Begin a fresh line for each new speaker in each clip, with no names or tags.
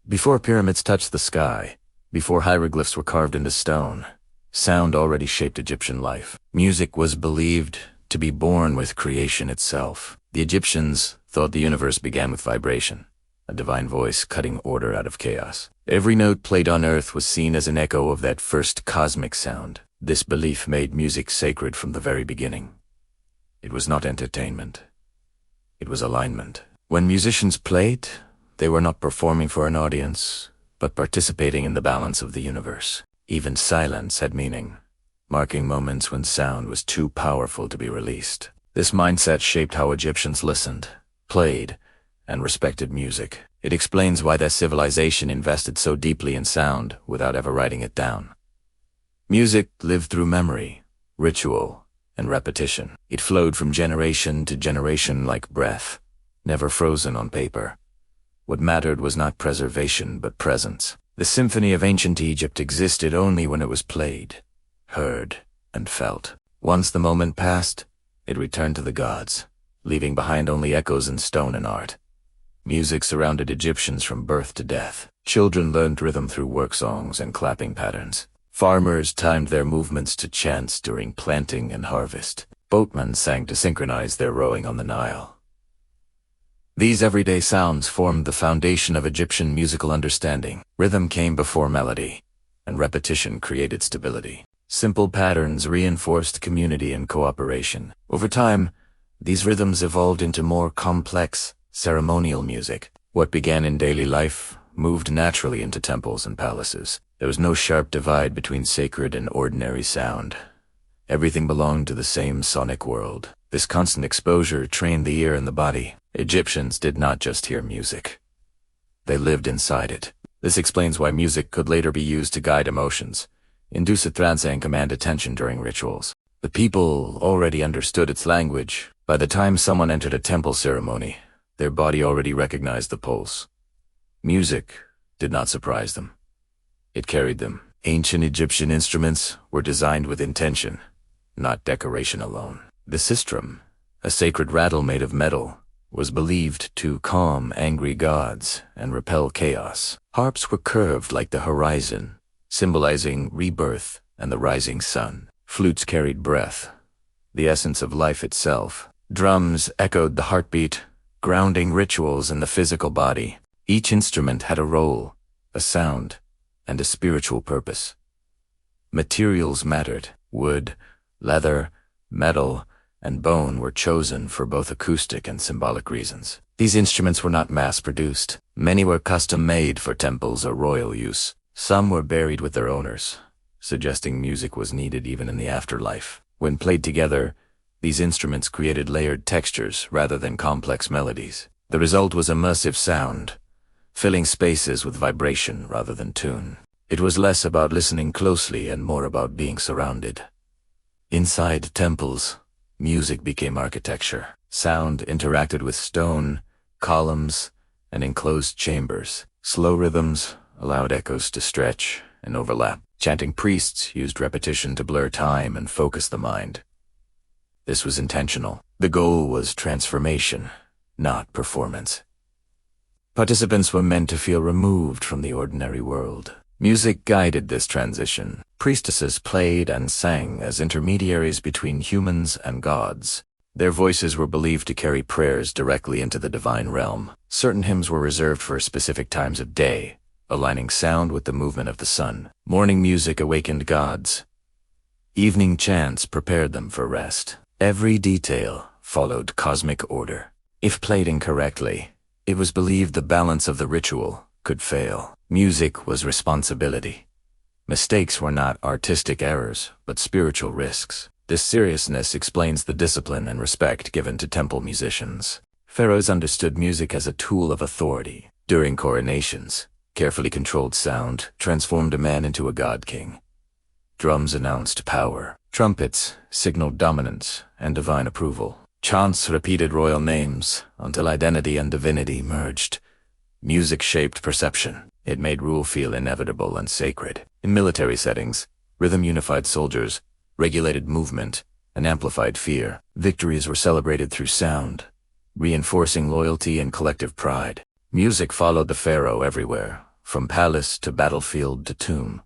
Before pyramids touched the sky, before hieroglyphs were carved into stone, sound already shaped Egyptian life. Music was believed to be born with creation itself. The Egyptians thought the universe began with vibration, a divine voice cutting order out of chaos. Every note played on earth was seen as an echo of that first cosmic sound. This belief made music sacred from the very beginning. It was not entertainment. It was alignment. When musicians played, they were not performing for an audience, but participating in the balance of the universe. Even silence had meaning, marking moments when sound was too powerful to be released. This mindset shaped how Egyptians listened, played, and respected music. It explains why their civilization invested so deeply in sound without ever writing it down. Music lived through memory, ritual, and repetition. It flowed from generation to generation like breath, never frozen on paper. What mattered was not preservation, but presence. The symphony of ancient Egypt existed only when it was played, heard, and felt. Once the moment passed, it returned to the gods, leaving behind only echoes in stone and art. Music surrounded Egyptians from birth to death. Children learned rhythm through work songs and clapping patterns. Farmers timed their movements to chants during planting and harvest. Boatmen sang to synchronize their rowing on the Nile. These everyday sounds formed the foundation of Egyptian musical understanding. Rhythm came before melody, and repetition created stability. Simple patterns reinforced community and cooperation. Over time, these rhythms evolved into more complex, ceremonial music. What began in daily life moved naturally into temples and palaces. There was no sharp divide between sacred and ordinary sound. Everything belonged to the same sonic world. This constant exposure trained the ear and the body. Egyptians did not just hear music. They lived inside it. This explains why music could later be used to guide emotions, induce a trance, and command attention during rituals. The people already understood its language. By the time someone entered a temple ceremony, their body already recognized the pulse. Music did not surprise them. It carried them. Ancient Egyptian instruments were designed with intention, not decoration alone. The sistrum, a sacred rattle made of metal, was believed to calm angry gods and repel chaos. Harps were curved like the horizon, symbolizing rebirth and the rising sun. Flutes carried breath, the essence of life itself. Drums echoed the heartbeat, grounding rituals in the physical body. Each instrument had a role, a sound, and a spiritual purpose. Materials mattered. Wood, leather, metal, and bone were chosen for both acoustic and symbolic reasons. These instruments were not mass-produced. Many were custom-made for temples or royal use. Some were buried with their owners, suggesting music was needed even in the afterlife. When played together, these instruments created layered textures rather than complex melodies. The result was immersive sound, filling spaces with vibration rather than tune. It was less about listening closely and more about being surrounded. Inside temples, music became architecture. Sound interacted with stone, columns, and enclosed chambers. Slow rhythms allowed echoes to stretch and overlap. Chanting priests used repetition to blur time and focus the mind. This was intentional. The goal was transformation, not performance. Participants were meant to feel removed from the ordinary world. Music guided this transition. Priestesses played and sang as intermediaries between humans and gods. Their voices were believed to carry prayers directly into the divine realm. Certain hymns were reserved for specific times of day, aligning sound with the movement of the sun. Morning music awakened gods. Evening chants prepared them for rest. Every detail followed cosmic order. If played incorrectly, it was believed the balance of the ritual could fail. Music was responsibility. Mistakes were not artistic errors, but spiritual risks. This seriousness explains the discipline and respect given to temple musicians. Pharaohs understood music as a tool of authority. During coronations, carefully controlled sound transformed a man into a god-king. Drums announced power. Trumpets signaled dominance and divine approval. Chants repeated royal names until identity and divinity merged. Music shaped perception. It made rule feel inevitable and sacred. In military settings, rhythm unified soldiers, regulated movement, and amplified fear. Victories were celebrated through sound, reinforcing loyalty and collective pride. Music followed the pharaoh everywhere, from palace to battlefield to tomb.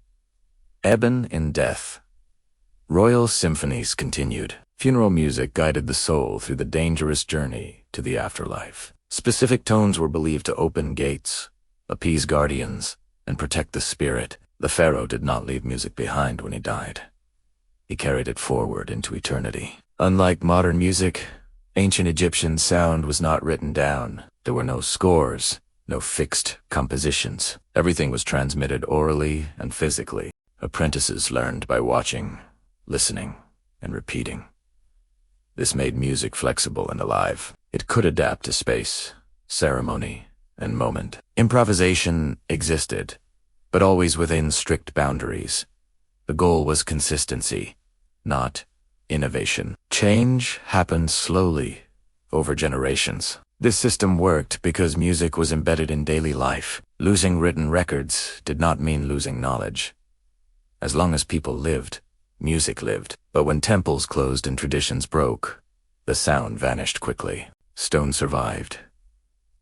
Ebon in death. Royal symphonies continued. Funeral music guided the soul through the dangerous journey to the afterlife. Specific tones were believed to open gates, appease guardians, and protect the spirit. The pharaoh did not leave music behind when he died. He carried it forward into eternity. Unlike modern music, ancient Egyptian sound was not written down. There were no scores, no fixed compositions. Everything was transmitted orally and physically. Apprentices learned by watching, listening, and repeating. This made music flexible and alive. It could adapt to space, ceremony, and moment. Improvisation existed, but always within strict boundaries. The goal was consistency, not innovation. Change happened slowly, over generations. This system worked because music was embedded in daily life. Losing written records did not mean losing knowledge. As long as people lived, music lived. But when temples closed and traditions broke, the sound vanished quickly. Stone survived.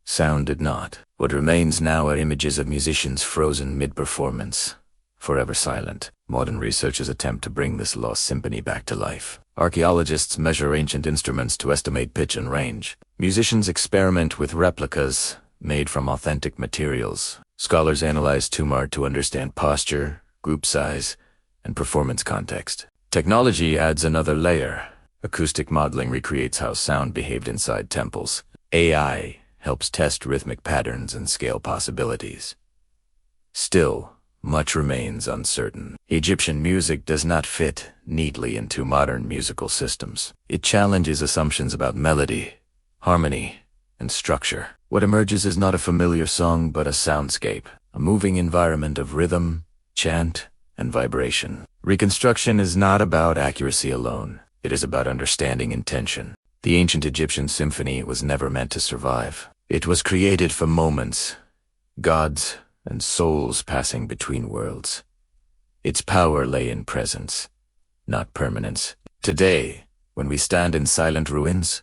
Sound did not. What remains now are images of musicians frozen mid-performance, forever silent. Modern researchers attempt to bring this lost symphony back to life. Archaeologists measure ancient instruments to estimate pitch and range. Musicians experiment with replicas made from authentic materials. Scholars analyze tomb art to understand posture, group size, and performance context. Technology adds another layer. Acoustic modeling recreates how sound behaved inside temples. AI helps test rhythmic patterns and scale possibilities. Still, much remains uncertain. Egyptian music does not fit neatly into modern musical systems. It challenges assumptions about melody, harmony, and structure. What emerges is not a familiar song but a soundscape, a moving environment of rhythm, chant, and vibration. Reconstruction is not about accuracy alone. It is about understanding intention. The ancient Egyptian symphony was never meant to survive. It was created for moments, gods and souls passing between worlds. Its power lay in presence, not permanence. Today, when we stand in silent ruins,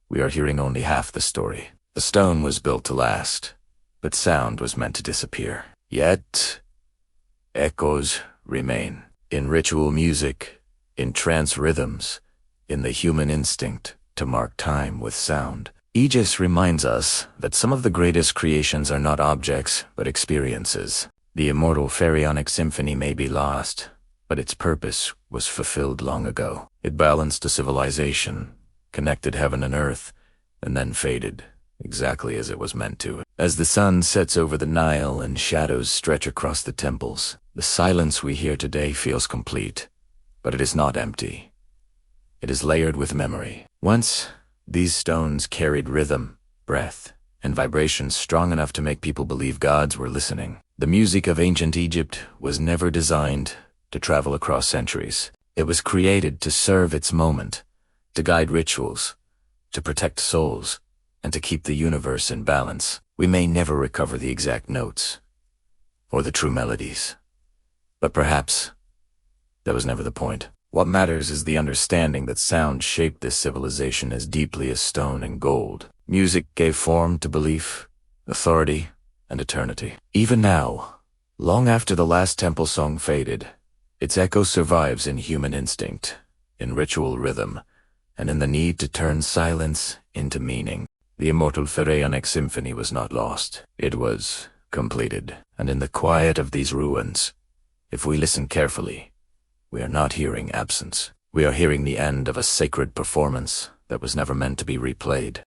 we are hearing only half the story. The stone was built to last, but sound was meant to disappear. Yet, echoes remain. In ritual music, in trance rhythms, in the human instinct to mark time with sound. Aegis reminds us that some of the greatest creations are not objects, but experiences. The immortal Pharaonic symphony may be lost, but its purpose was fulfilled long ago. It balanced a civilization, connected heaven and earth, and then faded, exactly as it was meant to. As the sun sets over the Nile and shadows stretch across the temples, the silence we hear today feels complete, but it is not empty. It is layered with memory. Once, these stones carried rhythm, breath, and vibrations strong enough to make people believe gods were listening. The music of ancient Egypt was never designed to travel across centuries. It was created to serve its moment, to guide rituals, to protect souls, and to keep the universe in balance. We may never recover the exact notes, or the true melodies. But perhaps that was never the point. What matters is the understanding that sound shaped this civilization as deeply as stone and gold. Music gave form to belief, authority, and eternity. Even now, long after the last temple song faded, its echo survives in human instinct, in ritual rhythm, and in the need to turn silence into meaning. The immortal Pharaonic symphony was not lost. It was completed. And in the quiet of these ruins, if we listen carefully, we are not hearing absence. We are hearing the end of a sacred performance that was never meant to be replayed.